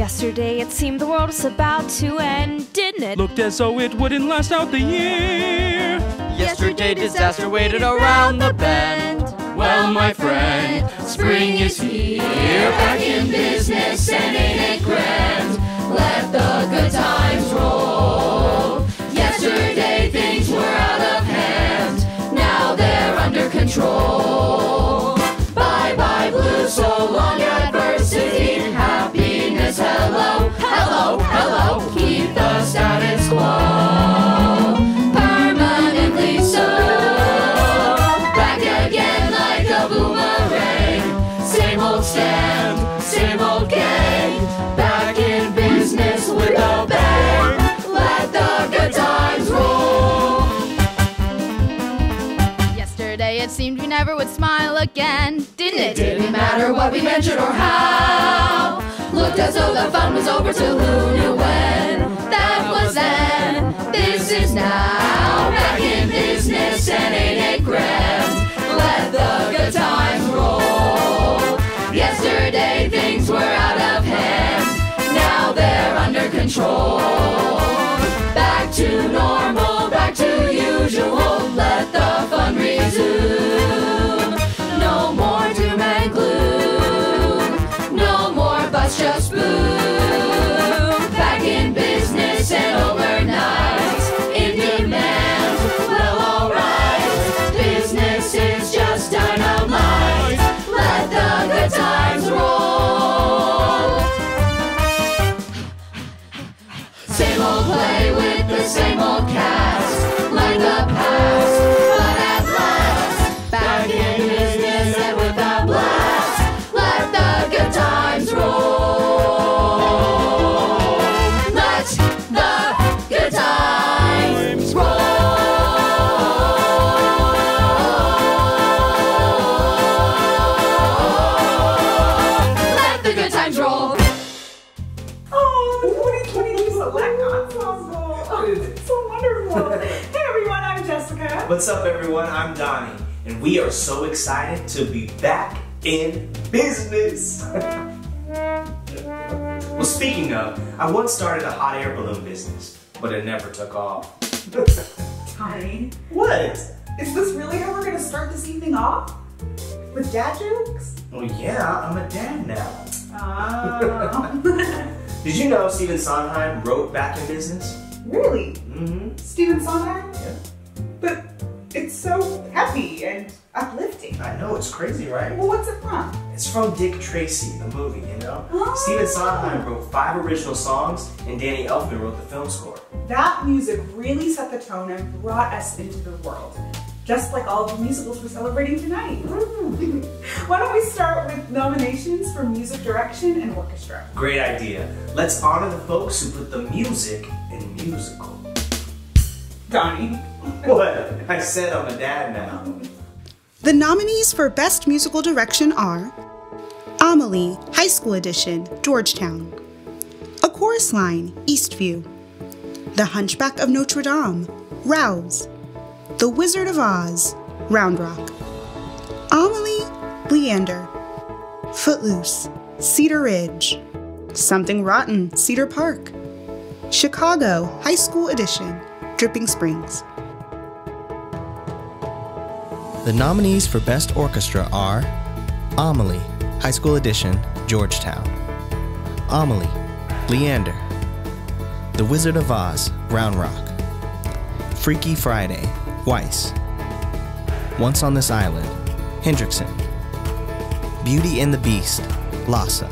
Yesterday it seemed the world was about to end, didn't it? Looked as though it wouldn't last out the year. Yesterday disaster waited around the bend. Well, my friend, spring is here, back in business and ain't it grand? Let the good times roll. Yesterday things were out of hand, now they're under control. Bye bye blue, so long adversity, happiness, hello, hello, hello. Keep the status quo, permanently so. Back again like a boomerang, same old stand, same old gang. Back in business with a bang, let the good times roll. Yesterday it seemed we never would smile again, didn't it? Didn't matter what we mentioned or how. Looked as though the fun was over till who knew when. That was then, this is now. Back in business and ain't it grand? Let the good times roll. Yesterday things were out of hand, now they're under control. Back to normal, back to usual, let the fun resume. No more doom and gloom, no more bust, just boom. Back in business and overnight, in demand, well alright. Business is just dynamite, let the good times roll. Same old play with the same old cast, like the past, but at last, back in business and with a blast, let the good times roll. Let the good times roll. Let the good times roll. Oh, the 2020 Select Ensemble. Oh, it's so wonderful. Hey everyone, I'm Jessica. What's up everyone, I'm Donnie, and we are so excited to be back in business. Well, speaking of, I once started a hot air balloon business, but it never took off. Donnie, What? is this really how we're going to start this evening off? With dad jokes? Well, yeah, I'm a dad now. Oh. Did you know Stephen Sondheim wrote Back in Business? Really? Mm-hmm. Stephen Sondheim? Yeah. But it's so happy and uplifting. I know, it's crazy, right? Well, what's it from? It's from Dick Tracy, the movie, you know? Oh. Stephen Sondheim wrote 5 original songs, and Danny Elfman wrote the film score. That music really set the tone and brought us into the world. Just like all the musicals we're celebrating tonight. Why don't we start with nominations for music direction and orchestra? Great idea. Let's honor the folks who put the music in musical. Donnie. What? I said I'm a dad now. The nominees for Best Musical Direction are Amelie, High School Edition, Georgetown. A Chorus Line, Eastview. The Hunchback of Notre Dame, Rouse. The Wizard of Oz, Round Rock. Amelie, Leander. Footloose, Cedar Ridge. Something Rotten, Cedar Park. Chicago, High School Edition, Dripping Springs. The nominees for Best Orchestra are Amelie, High School Edition, Georgetown. Amelie, Leander. The Wizard of Oz, Round Rock. Freaky Friday, Weiss. Once on This Island, Hendrickson. Beauty and the Beast, Lhasa.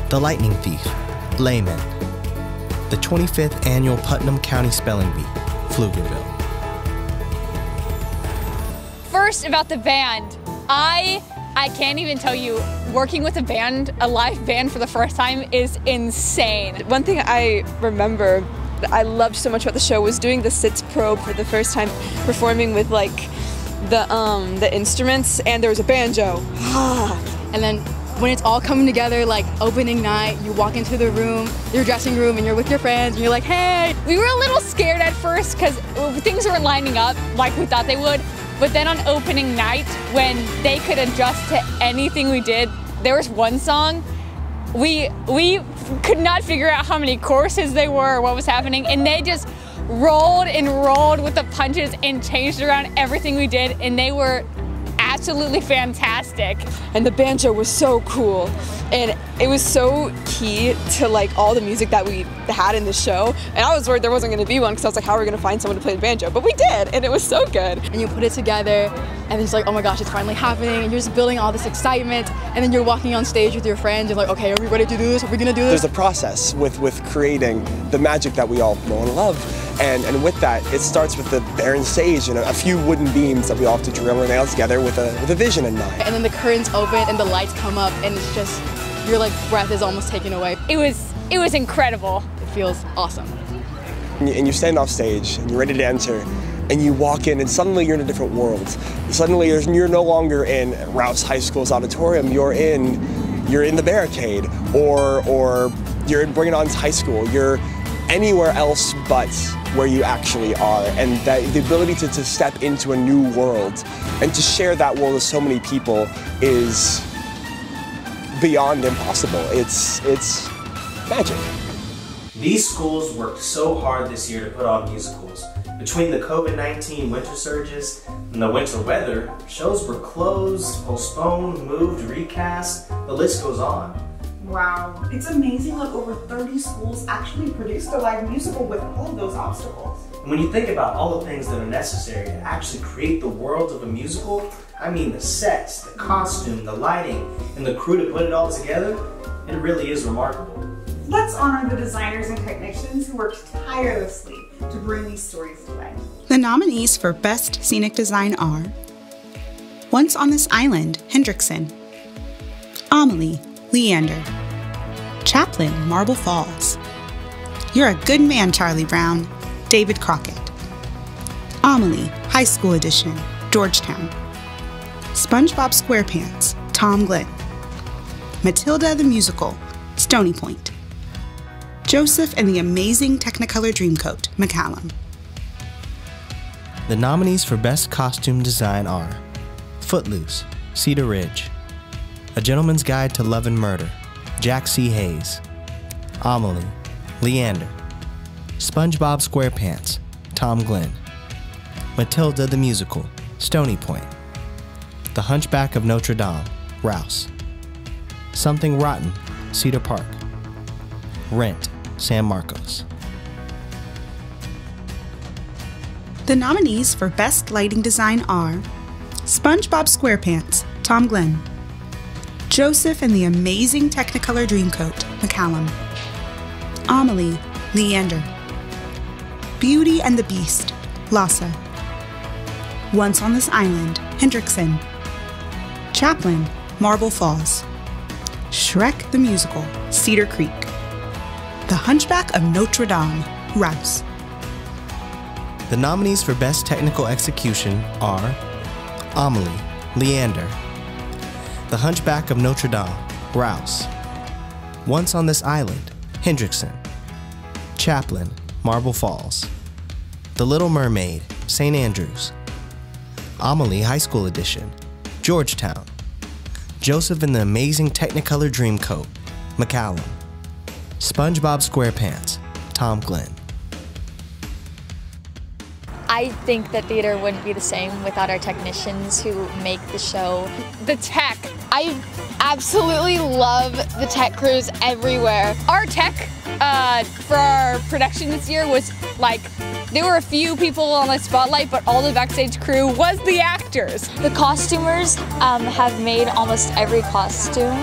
The Lightning Thief, Lehman. The 25th Annual Putnam County Spelling Bee, Pflugerville. First, about the band. I can't even tell you, working with a band, a live band for the first time is insane. One thing I remember that I loved so much about the show was doing the sitz probe for the first time, performing with like the instruments, and there was a banjo. And then when it's all coming together, like opening night, you walk into the room, your dressing room, and you're with your friends, and you're like, hey! We were a little scared at first because things weren't lining up like we thought they would. But then on opening night, when they could adjust to anything we did, there was one song we could not figure out how many choruses they were or what was happening, and they just rolled and rolled with the punches and changed around everything we did, and they were absolutely fantastic. And the banjo was so cool, and it was so key to like all the music that we had in the show. And I was worried there wasn't going to be one because I was like, how are we going to find someone to play the banjo? But we did, and it was so good. And you put it together, and it's like, oh my gosh, it's finally happening, and you're just building all this excitement, and then you're walking on stage with your friends, you're like, okay, are we ready to do this? Are we gonna do this? There's a process with creating the magic that we all know and love, and with that, it starts with the barren stage and a few wooden beams that we all have to drill and nail together with a vision in mind. And then the curtains open and the lights come up, and it's just, your like breath is almost taken away. It was incredible. It feels awesome. And you stand off stage, and you're ready to enter, and you walk in, and suddenly you're in a different world. Suddenly you're no longer in Rouse High School's auditorium, you're in the barricade, or you're in Bring It On's high school. You're anywhere else but where you actually are, and that the ability to step into a new world and to share that world with so many people is beyond impossible. It's magic. These schools worked so hard this year to put on musicals. Between the COVID-19 winter surges and the winter weather, shows were closed, postponed, moved, recast, the list goes on. Wow, it's amazing that over 30 schools actually produced a live musical with all of those obstacles. And when you think about all the things that are necessary to actually create the world of a musical, I mean the sets, the costume, the lighting, and the crew to put it all together, it really is remarkable. Let's honor the designers and technicians who worked tirelessly to bring these stories to life. The nominees for Best Scenic Design are Once on This Island, Hendrickson; Amelie, Leander; Chaplin, Marble Falls; You're a Good Man, Charlie Brown, David Crockett; Amelie, High School Edition, Georgetown; SpongeBob SquarePants, Tom Glenn; Matilda the Musical, Stony Point; Joseph and the Amazing Technicolor Dreamcoat, McCallum. The nominees for Best Costume Design are Footloose, Cedar Ridge; A Gentleman's Guide to Love and Murder, Jack C. Hayes; Amelie, Leander; SpongeBob SquarePants, Tom Glenn; Matilda the Musical, Stony Point; The Hunchback of Notre Dame, Rouse; Something Rotten, Cedar Park; Rent, San Marcos. The nominees for Best Lighting Design are SpongeBob SquarePants, Tom Glenn; Joseph and the Amazing Technicolor Dreamcoat, McCallum; Amelie, Leander; Beauty and the Beast, Lhasa; Once on This Island, Hendrickson; Chaplin, Marble Falls; Shrek the Musical, Cedar Creek; The Hunchback of Notre Dame, Rouse. The nominees for Best Technical Execution are Amelie, Leander; The Hunchback of Notre Dame, Rouse; Once on This Island, Hendrickson; Chaplin, Marble Falls; The Little Mermaid, St. Andrews; Amelie High School Edition, Georgetown; Joseph and the Amazing Technicolor Dreamcoat, McCallum; SpongeBob SquarePants, Tom Glenn. I think that theater wouldn't be the same without our technicians who make the show. The tech. I absolutely love the tech crews everywhere. Our tech for our production this year was like, there were a few people on the spotlight, but all the backstage crew was the actors. The costumers have made almost every costume,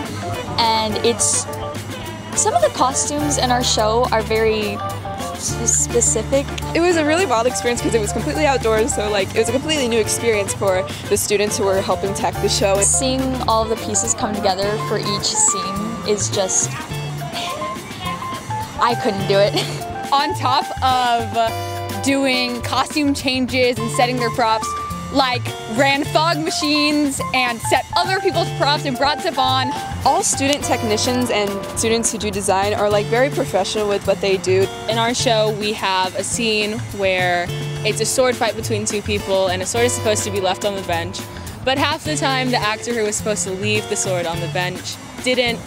and some of the costumes in our show are very specific. It was a really wild experience because it was completely outdoors, so like it was a completely new experience for the students who were helping tech the show. Seeing all of the pieces come together for each scene is just, I couldn't do it. On top of doing costume changes and setting their props, like ran fog machines and set other people's props and brought stuff on. All student technicians and students who do design are like very professional with what they do. In our show, we have a scene where it's a sword fight between two people and a sword is supposed to be left on the bench. But half the time, the actor who was supposed to leave the sword on the bench didn't.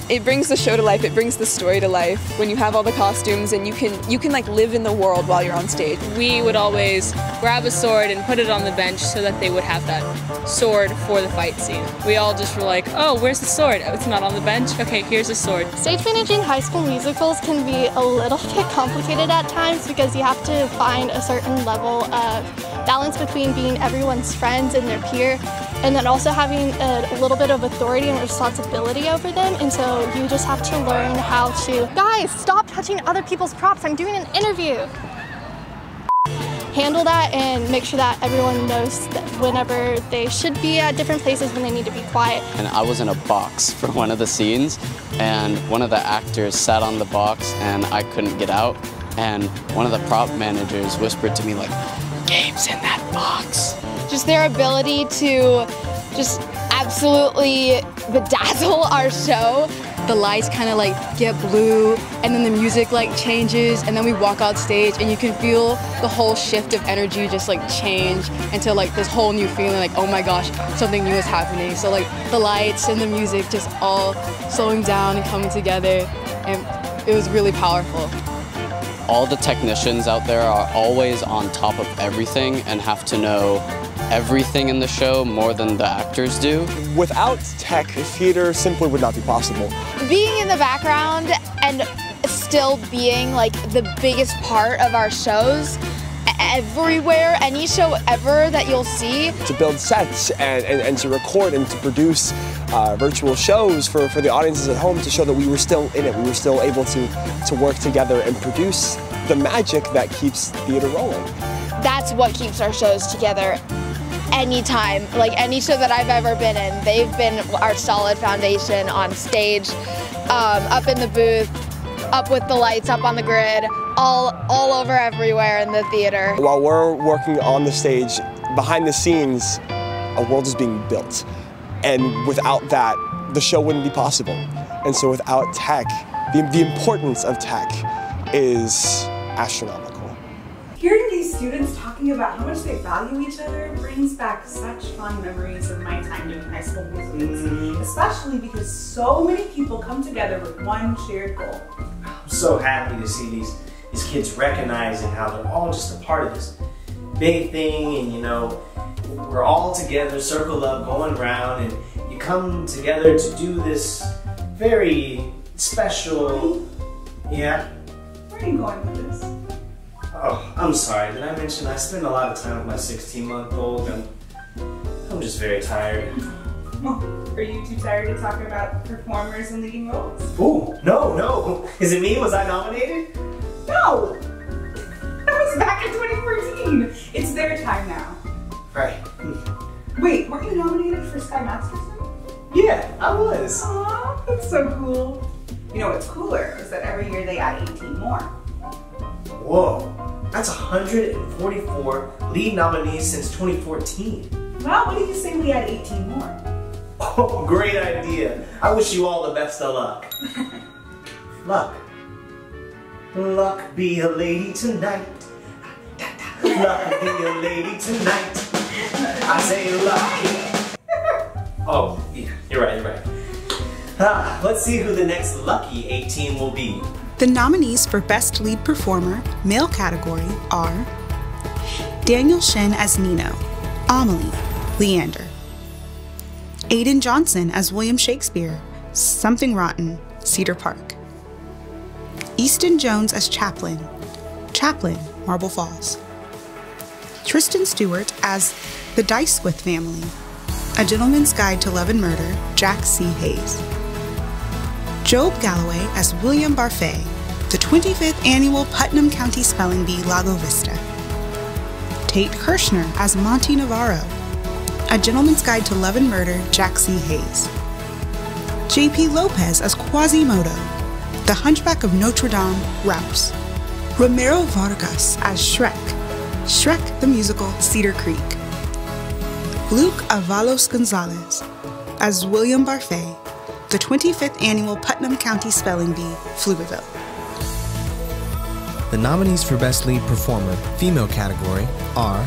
It brings the show to life. It brings the story to life when you have all the costumes and you can like live in the world while you're on stage. We would always grab a sword and put it on the bench so that they would have that sword for the fight scene. We all just were like, oh, where's the sword? Oh, it's not on the bench? Okay, here's a sword. Stage managing high school musicals can be a little bit complicated at times because you have to find a certain level of balance between being everyone's friends and their peer, and then also having a little bit of authority and responsibility over them. And so you just have to learn how to, guys, stop touching other people's props. I'm doing an interview. Handle that and make sure that everyone knows that whenever they should be at different places when they need to be quiet. And I was in a box for one of the scenes, and one of the actors sat on the box and I couldn't get out. And one of the prop managers whispered to me like, Gabe's in that box. Just their ability to just absolutely bedazzle our show. The lights kind of like get blue and then the music like changes and then we walk out stage and you can feel the whole shift of energy just like change into like this whole new feeling like, oh my gosh, something new is happening. So like the lights and the music just all slowing down and coming together, and it was really powerful. All the technicians out there are always on top of everything and have to know everything in the show more than the actors do. Without tech, theater simply would not be possible. Being in the background and still being like the biggest part of our shows everywhere, any show ever that you'll see. To build sets and to record and to produce virtual shows for the audiences at home to show that we were still in it, we were still able to work together and produce the magic that keeps theater rolling. That's what keeps our shows together. Anytime, like any show that I've ever been in, they've been our solid foundation on stage, up in the booth, up with the lights, up on the grid, all over everywhere in the theater. While we're working on the stage, behind the scenes, a world is being built. And without that, the show wouldn't be possible. And so without tech, the importance of tech is astronomical. Hearing these students talking about how much they value each other brings back such fond memories of my time doing high school musicals, especially because so many people come together with one shared goal. I'm so happy to see these kids recognizing how they're all just a part of this big thing, and you know, we're all together, circled up, going around, and you come together to do this very special, yeah? Where are you going with this? Oh, I'm sorry, did I mention I spend a lot of time with my 16-month-old, and I'm just very tired. Are you too tired to talk about performers and leading roles? Ooh, no. Is it me? Was I nominated? No! That was back in 2014. It's their time now. Right. Wait, weren't you nominated for Sky Masterson? Yeah, I was. Aw, that's so cool. You know what's cooler is that every year they add 18 more. Whoa, that's 144 lead nominees since 2014. Well, what do you say we add 18 more? Oh, great idea. I wish you all the best of luck. Luck. Luck be a lady tonight. Luck be a lady tonight. I say lucky. Oh, yeah, you're right. Let's see who the next lucky 18 will be. The nominees for Best Lead Performer, male category, are Daniel Shin as Nino, Amelie, Leander. Aiden Johnson as William Shakespeare, Something Rotten, Cedar Park. Easton Jones as Chaplin, Marble Falls. Tristan Stewart as The Dicewith Family, A Gentleman's Guide to Love and Murder, Jack C. Hayes. Job Galloway as William Barfay, the 25th Annual Putnam County Spelling Bee, Lago Vista. Tate Kirshner as Monty Navarro, A Gentleman's Guide to Love and Murder, Jack C. Hayes. J.P. Lopez as Quasimodo, The Hunchback of Notre Dame, Rouse. Romero Vargas as Shrek the Musical, Cedar Creek. Luke Avalos Gonzalez as William Barfay, the 25th Annual Putnam County Spelling Bee, Pflugerville. The nominees for Best Lead Performer, female category, are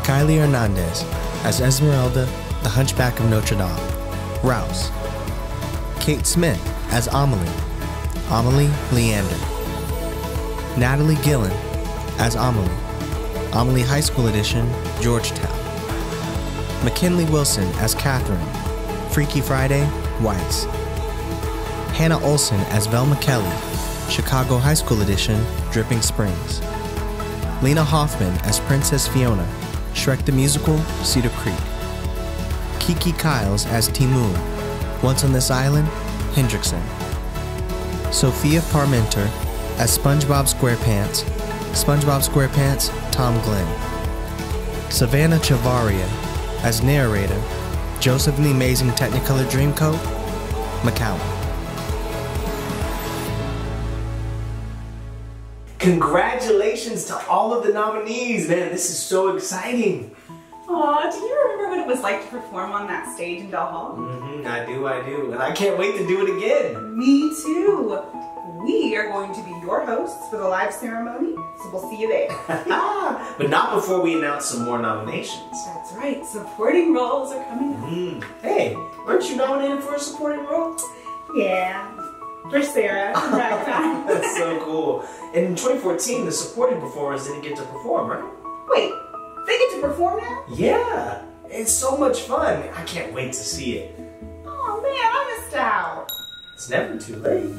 Kylie Hernandez as Esmeralda, The Hunchback of Notre Dame, Rouse. Kate Smith as Amelie, Amelie Leander. Natalie Gillen as Amelie, Amelie High School Edition, Georgetown. McKinley Wilson as Catherine, Freaky Friday, Weiss. Hannah Olson as Velma Kelly, Chicago High School Edition, Dripping Springs. Lena Hoffman as Princess Fiona, Shrek the Musical, Cedar Creek. Kiki Kyles as Timur, Once on This Island, Hendrickson. Sophia Parmenter as SpongeBob SquarePants, SpongeBob SquarePants, Tom Glenn. Savannah Chavaria as narrator, Joseph and the Amazing Technicolor Dreamcoat, McCowan. Congratulations to all of the nominees, man, this is so exciting. Aw, do you remember what it was like to perform on that stage in Del Hall? I do, and I can't wait to do it again. Me too. We are going to be your hosts for the live ceremony, so we'll see you there. But not before we announce some more nominations. That's right, supporting roles are coming up. Hey, weren't you nominated for a supporting role? Yeah, for Sarah from Runtime. That's so cool. And in 2014, the supporting performers didn't get to perform, right? Wait, they get to perform now? Yeah, it's so much fun. I can't wait to see it. Oh man, I missed out. It's never too late.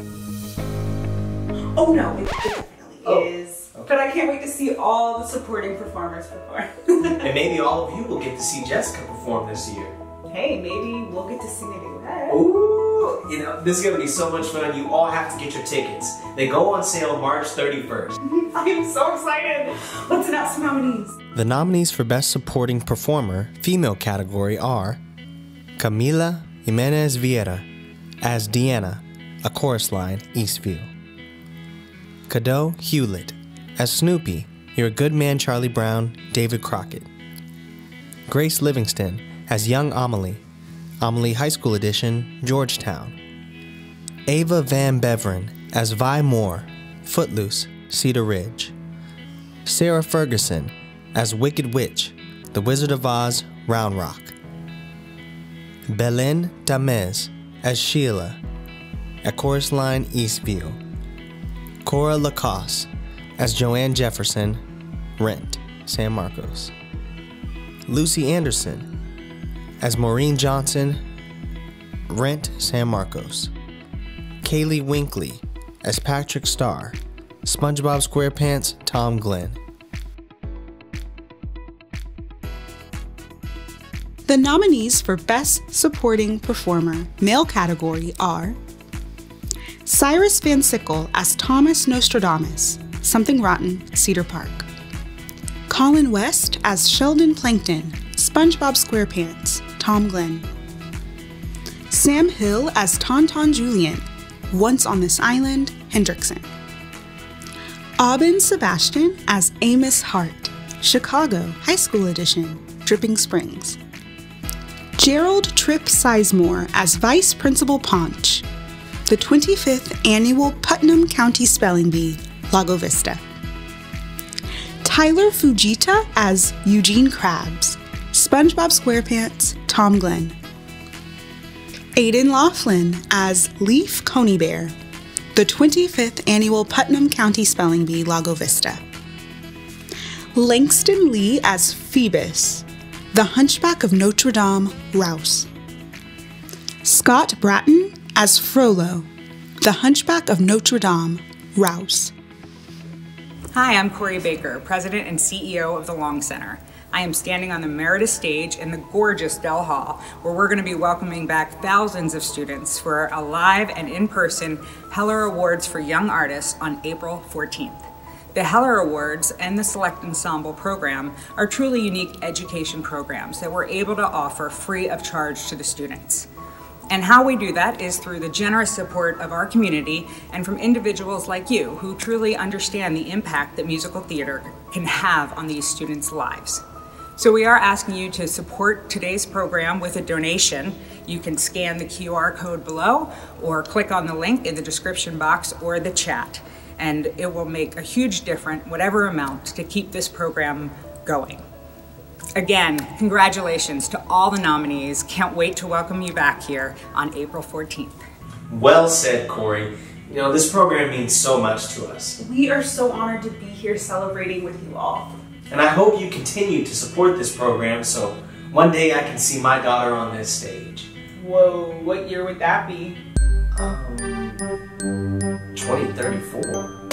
Oh no, it definitely is. Okay. But I can't wait to see all the supporting performers perform. And maybe all of you will get to see Jessica perform this year. Hey, maybe we'll get to sing a duet. Ooh, you know, this is gonna be so much fun. You all have to get your tickets. They go on sale March 31st. I am so excited. Let's announce the nominees. The nominees for Best Supporting Performer, female category are Camila Jimenez Vieira as Deanna, A Chorus Line, Eastview. Cadeau Hewlett as Snoopy, You're a Good Man, Charlie Brown, David Crockett. Grace Livingston as Young Amelie, Amelie High School Edition, Georgetown. Ava Van Beveren as Vi Moore, Footloose, Cedar Ridge. Sarah Ferguson as Wicked Witch, The Wizard of Oz, Round Rock. Belen Tamez as Sheila, A Chorus Line, Eastview. Cora Lacoste as Joanne Jefferson, Rent, San Marcos. Lucy Anderson as Maureen Johnson, Rent, San Marcos. Kaylee Winkley as Patrick Starr, SpongeBob SquarePants, Tom Glenn. The nominees for Best Supporting Performer, male category are Cyrus Van Sickle as Thomas Nostradamus, Something Rotten, Cedar Park. Colin West as Sheldon Plankton, SpongeBob SquarePants, Tom Glenn. Sam Hill as Tauntaun Julian, Once on This Island, Hendrickson. Aubin Sebastian as Amos Hart, Chicago High School Edition, Dripping Springs. Gerald Tripp Sizemore as Vice Principal Ponch, the 25th Annual Putnam County Spelling Bee, Lago Vista. Tyler Fujita as Eugene Krabs, SpongeBob SquarePants, Tom Glenn. Aiden Laughlin as Leaf Coney Bear, the 25th Annual Putnam County Spelling Bee, Lago Vista. Langston Lee as Phoebus, the Hunchback of Notre Dame, Rouse. Scott Bratton as Frollo, the Hunchback of Notre Dame, Rouse. Hi, I'm Corey Baker, President and CEO of the Long Center. I am standing on the Meredith stage in the gorgeous Del Hall, where we're going to be welcoming back thousands of students for a live and in-person Heller Awards for Young Artists on April 14th. The Heller Awards and the Select Ensemble program are truly unique education programs that we're able to offer free of charge to the students. And how we do that is through the generous support of our community and from individuals like you who truly understand the impact that musical theater can have on these students' lives. So we are asking you to support today's program with a donation. You can scan the QR code below or click on the link in the description box or the chat. And it will make a huge difference, whatever amount, to keep this program going. Again, congratulations to all the nominees. Can't wait to welcome you back here on April 14th. Well said, Corey. You know, this program means so much to us. We are so honored to be here celebrating with you all. And I hope you continue to support this program so one day I can see my daughter on this stage. Whoa, what year would that be? 2034.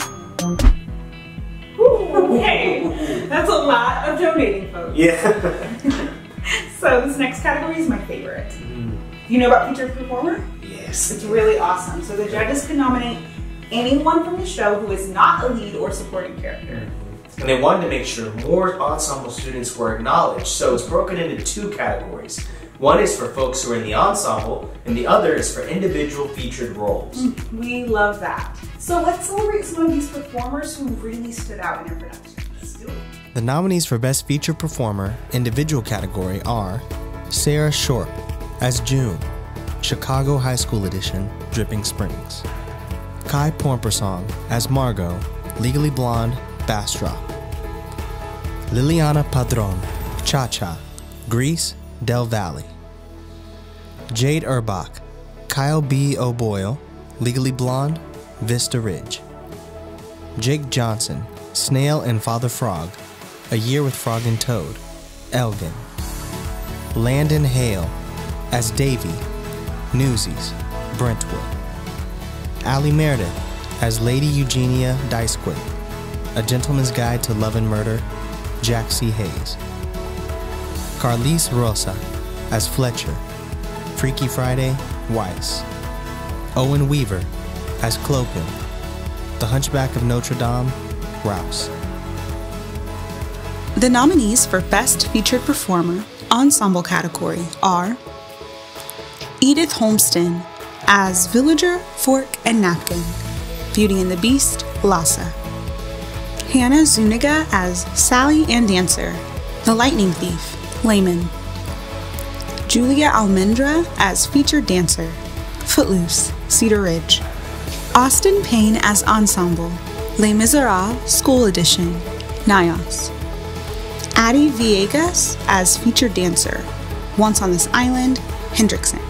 Okay, that's a lot of donating, folks. Yeah. So this next category is my favorite. You know about featured performer? Yes. It's really awesome. So the judges can nominate anyone from the show who is not a lead or supporting character. And they wanted to make sure more ensemble students were acknowledged, so it's broken into two categories. One is for folks who are in the ensemble, and the other is for individual featured roles. We love that. So let's celebrate some of these performers who really stood out in their production. Let's do it. The nominees for Best Featured Performer individual category are Sarah Shorp as June, Chicago High School Edition, Dripping Springs. Kai Pormpersong as Margot, Legally Blonde, Bastrop. Liliana Padron, Cha Cha, Grease, Del Valle. Jade Urbach, Kyle B. O'Boyle, Legally Blonde, Vista Ridge. Jake Johnson, Snail and Father Frog, A Year with Frog and Toad, Elgin. Landon Hale as Davy, Newsies, Brentwood. Allie Meredith as Lady Eugenia Dicequit, A Gentleman's Guide to Love and Murder, Jack C. Hayes. Carlise Rosa as Fletcher, Freaky Friday, Weiss. Owen Weaver as Clopin, The Hunchback of Notre Dame, Rouse. The nominees for Best Featured Performer ensemble category are Edith Holmston as Villager, Fork, and Napkin, Beauty and the Beast, Lhasa. Hannah Zuniga as Sally and Dancer, The Lightning Thief, Layman. Julia Almendra as Featured Dancer, Footloose, Cedar Ridge. Austin Payne as Ensemble, Les Miserables, School Edition, Nios. Addie Villegas as Featured Dancer, Once on This Island, Hendrickson.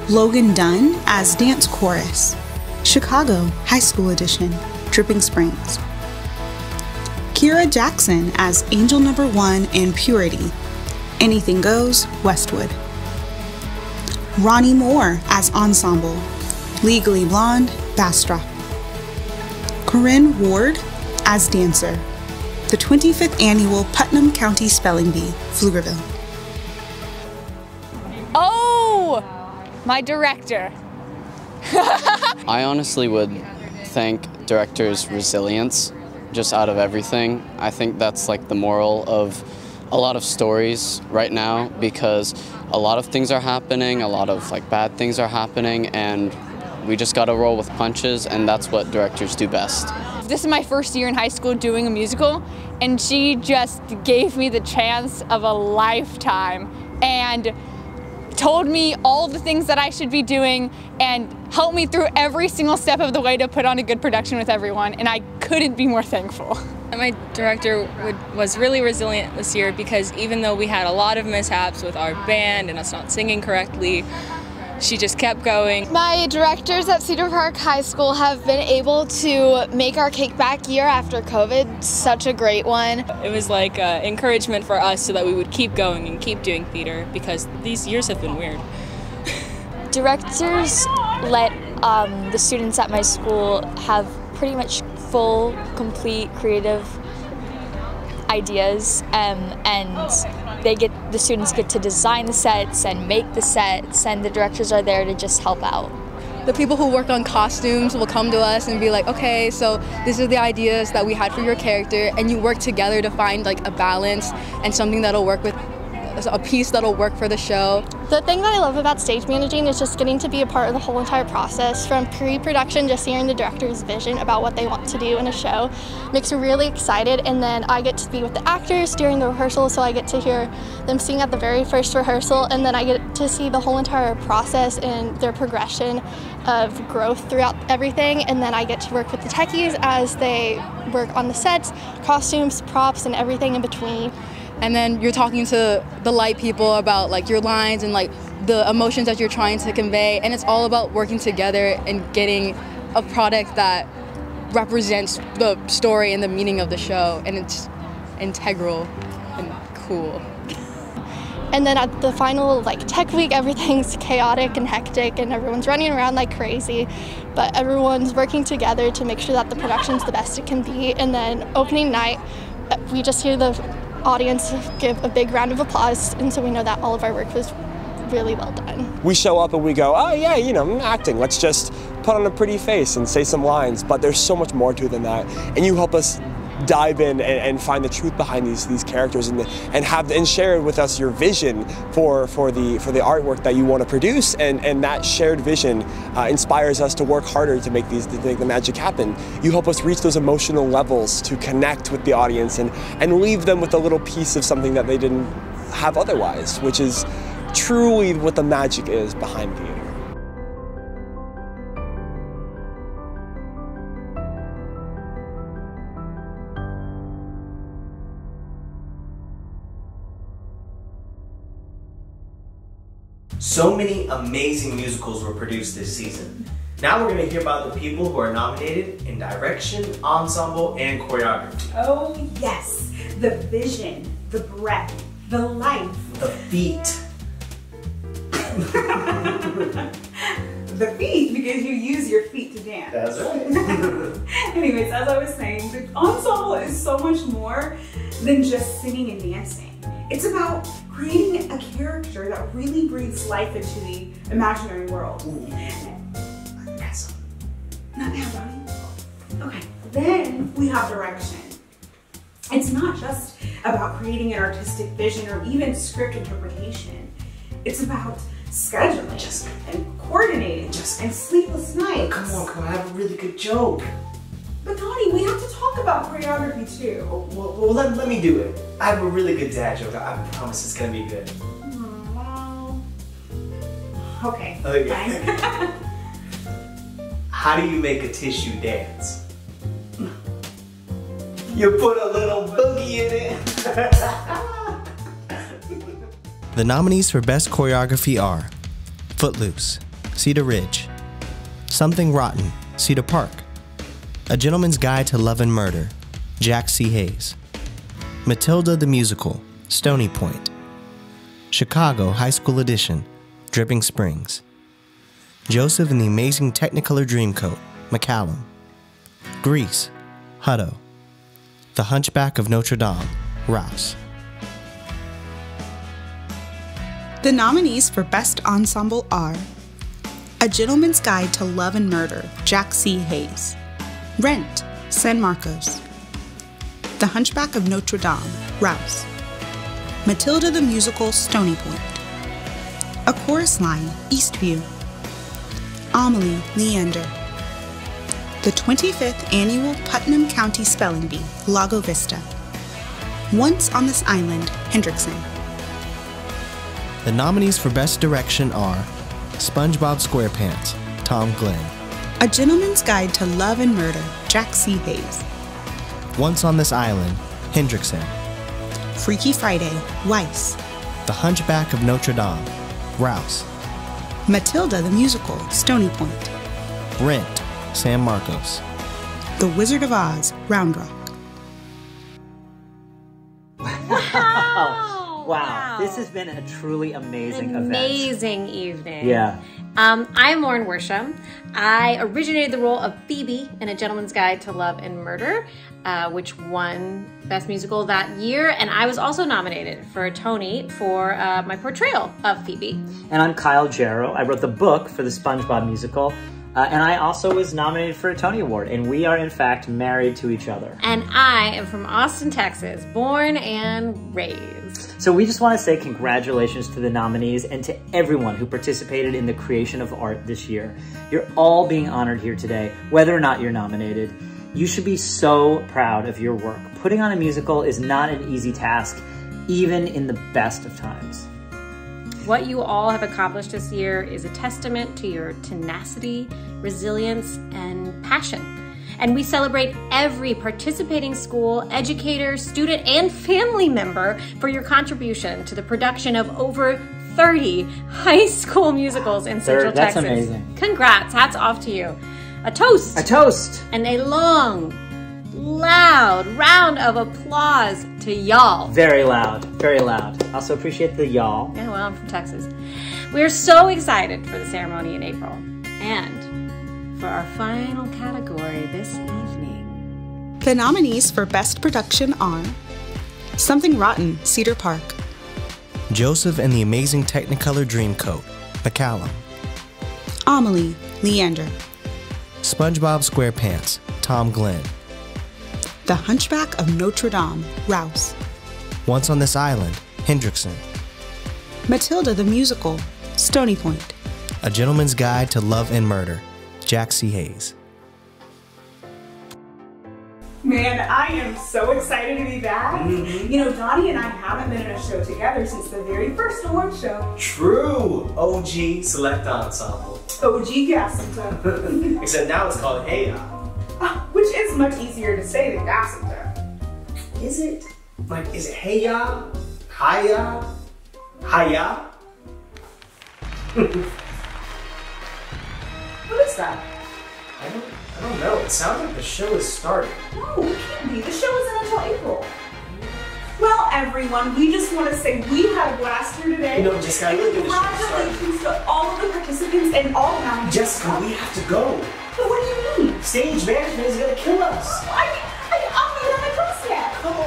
Logan Dunn as Dance Chorus, Chicago High School Edition, Dripping Springs. Kira Jackson as Angel No. 1 in Purity, Anything Goes, Westwood. Ronnie Moore as Ensemble, Legally Blonde, Bastrop. Corinne Ward as Dancer, the 25th Annual Putnam County Spelling Bee, Pflugerville. Oh, my director. I honestly would thank directors' resilience just out of everything. I think that's like the moral of a lot of stories right now, because a lot of things are happening, a lot of like bad things are happening, and we just gotta roll with punches, and that's what directors do best. This is my first year in high school doing a musical, and she just gave me the chance of a lifetime and told me all the things that I should be doing and helped me through every single step of the way to put on a good production with everyone, and I couldn't be more thankful. My director was really resilient this year, because even though we had a lot of mishaps with our band and us not singing correctly, she just kept going. My directors at Cedar Park High School have been able to make our kickback year after COVID such a great one. It was like encouragement for us so that we would keep going and keep doing theater, because these years have been weird. Directors let the students at my school have pretty much full, complete creative ideas, and the students get to design the sets and make the sets, and the directors are there to just help out. The people who work on costumes will come to us and be like, okay, so these are the ideas that we had for your character, and you work together to find like a balance and something that'll work with a piece that'll work for the show. The thing that I love about stage managing is just getting to be a part of the whole entire process, from pre-production, just hearing the director's vision about what they want to do in a show makes me really excited, and then I get to be with the actors during the rehearsal, so I get to hear them sing at the very first rehearsal, and then I get to see the whole entire process and their progression of growth throughout everything, and then I get to work with the techies as they work on the sets, costumes, props, and everything in between. and then you're talking to the light people about like your lines and like the emotions that you're trying to convey, and it's all about working together and getting a product that represents the story and the meaning of the show, and it's integral and cool. And then at the final like tech week, everything's chaotic and hectic and everyone's running around like crazy, but everyone's working together to make sure that the production's the best it can be. And then opening night, we just hear the audience give a big round of applause, and so we know that all of our work was really well done. We show up and we go, oh yeah, you know, I'm acting. Let's just put on a pretty face and say some lines, but there's so much more to it than that. And you help us dive in and find the truth behind these characters and share with us your vision for the artwork that you want to produce, and that shared vision inspires us to work harder to make the magic happen. You help us reach those emotional levels to connect with the audience and leave them with a little piece of something that they didn't have otherwise, which is truly what the magic is behind theater. So many amazing musicals were produced this season. Now we're going to hear about the people who are nominated in direction, ensemble, and choreography. Oh yes, the vision, the breath, the life. The feet. The feet, because you use your feet to dance. That's right. Anyways, as I was saying, the ensemble is so much more than just singing and dancing. It's about creating a character that really breathes life into the imaginary world. Ooh. That's not now, Donnie. Okay, then we have direction. It's not just about creating an artistic vision or even script interpretation. It's about scheduling and coordinating and sleepless nights. Come on, I have a really good joke. But Donnie, we have to talk about choreography too. Well, let me do it. I have a really good dad joke. I promise it's gonna be good. Well, okay. Okay. How do you make a tissue dance? You put a little boogie in it. The nominees for Best Choreography are Footloose, Cedar Ridge, Something Rotten, Cedar Park, A Gentleman's Guide to Love and Murder, Jack C. Hayes, Matilda the Musical, Stony Point, Chicago High School Edition, Dripping Springs, Joseph and the Amazing Technicolor Dreamcoat, McCallum, Grease, Hutto, The Hunchback of Notre Dame, Rouse. The nominees for Best Ensemble are A Gentleman's Guide to Love and Murder, Jack C. Hayes, Rent, San Marcos, The Hunchback of Notre Dame, Rouse, Matilda the Musical, Stony Point, A Chorus Line, Eastview, Amelie, Leander, the 25th Annual Putnam County Spelling Bee, Lago Vista, Once on This Island, Hendrickson. The nominees for Best Direction are SpongeBob SquarePants, Tom Glenn, A Gentleman's Guide to Love and Murder, Jack C. Hayes, Once on This Island, Hendrickson, Freaky Friday, Weiss, The Hunchback of Notre Dame, Rouse, Matilda the Musical, Stony Point, Rent, San Marcos, The Wizard of Oz, Round Rock. Wow, this has been a truly amazing event. Amazing evening. Yeah. I'm Lauren Worsham. I originated the role of Phoebe in A Gentleman's Guide to Love and Murder, which won Best Musical that year, and I was also nominated for a Tony for my portrayal of Phoebe. And I'm Kyle Jarrow. I wrote the book for the SpongeBob musical, and I also was nominated for a Tony Award, and we are in fact married to each other. And I am from Austin, Texas, born and raised. So we just want to say congratulations to the nominees and to everyone who participated in the creation of art this year. You're all being honored here today, whether or not you're nominated. You should be so proud of your work. Putting on a musical is not an easy task, even in the best of times. What you all have accomplished this year is a testament to your tenacity, resilience, and passion. and we celebrate every participating school, educator, student, and family member for your contribution to the production of over 30 high school musicals in Central That's Texas. amazing. Congrats, hats off to you. A toast. A toast. And a long, loud round of applause to y'all. Very loud, very loud. Also appreciate the y'all. Yeah, well, I'm from Texas. We're so excited for the ceremony in April. And for our final category this evening. The nominees for Best Production are Something Rotten, Cedar Park, Joseph and the Amazing Technicolor Dreamcoat, McCallum. Amelie, Leander, SpongeBob SquarePants, Tom Glenn. The Hunchback of Notre Dame, Rouse, Once on This Island, Hendrickson. Matilda the Musical, Stony Point, A Gentleman's Guide to Love and Murder, Jack C. Hayes. Man, I am so excited to be back. You know, Donnie and I haven't been in a show together since the very first award show. True. OG Select Ensemble. OG Gassinta. Except now it's called Hey Ya. Which is much easier to say than Gassinta. Is it? Like, is it Hey Ya? Hiya? Hiya? What is that? I don't know. It sounds like the show is starting. No, it can't be. The show isn't until April. Well, everyone, we just want to say we had a blast here today. You know, Jessica, look at the show starting. Congratulations to all of the participants and all the nominees. Jessica, we have to go. But what do you mean? Stage management is going to kill us. I'm not even on the class yet. Come on.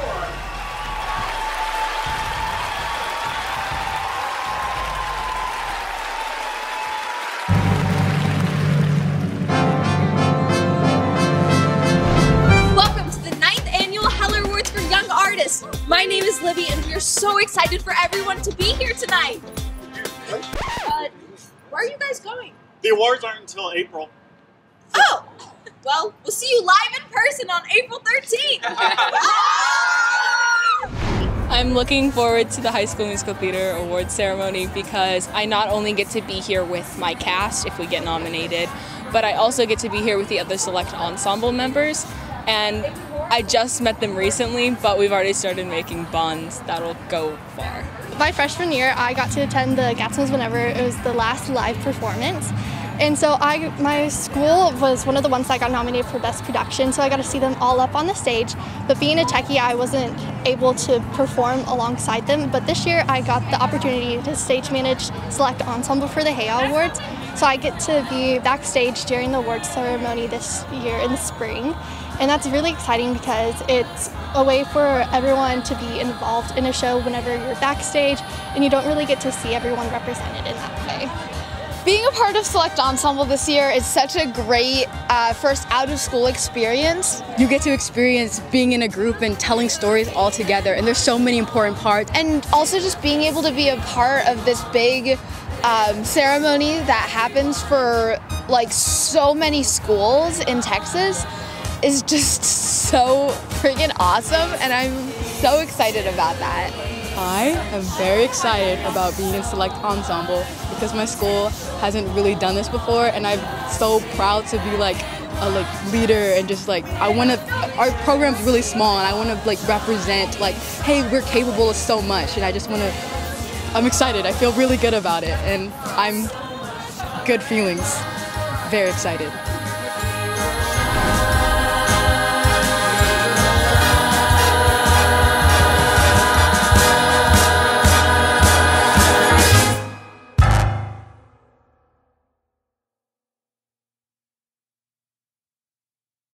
My name is Libby, and we are so excited for everyone to be here tonight. Where are you guys going? The awards aren't until April. Oh! Well, we'll see you live in person on April 13th! I'm looking forward to the High School Musical Theater Awards ceremony because I not only get to be here with my cast if we get nominated, but I also get to be here with the other select ensemble members. And I just met them recently, but we've already started making bonds that'll go far. My freshman year, I got to attend the Gatsby's whenever it was the last live performance. And so my school was one of the ones that got nominated for Best Production, so I got to see them all up on the stage. But being a techie, I wasn't able to perform alongside them. But this year, I got the opportunity to stage manage Select Ensemble for the Hey Ya Awards. So I get to be backstage during the awards ceremony this year in the spring. And that's really exciting because it's a way for everyone to be involved in a show whenever you're backstage, and you don't really get to see everyone represented in that way. Being a part of Select Ensemble this year is such a great first out-of-school experience. You get to experience being in a group and telling stories all together, and there's so many important parts. And also just being able to be a part of this big ceremony that happens for like so many schools in Texas is just so freaking awesome, and I'm so excited about that. I am very excited about being in Select Ensemble because my school hasn't really done this before, and I'm so proud to be like a leader and just like our program's really small, and I want to like represent like, hey, we're capable of so much, and I'm excited. I feel really good about it, and I'm good feelings. Very excited.